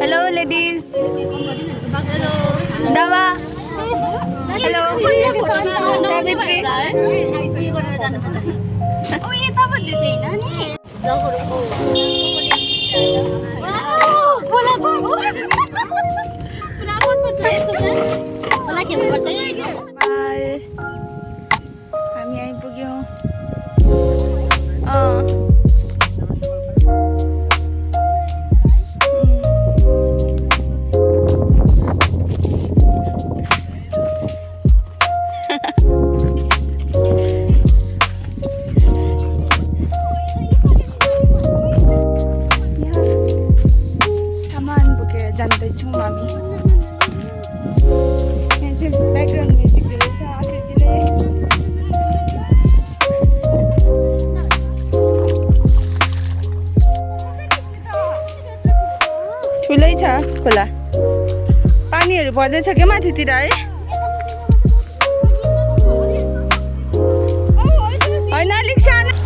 hello ladies दावा hello Savitri ओ यता भन्दै थिए नानी हामी आइपुग्यौँ जाँदैछौँ हामी यहाँ चाहिँ ब्याकग्राउन्ड म्युजिक दिँदैछ आकृतिले ठुलै छ खोला पानीहरू पर्दैछ क्या माथितिर है होइन अलिक सानो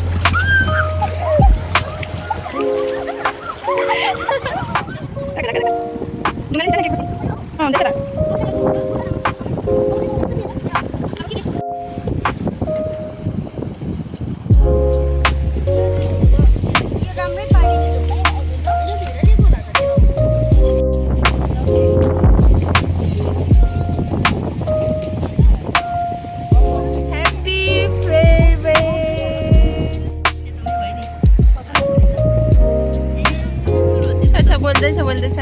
बोल्दैछ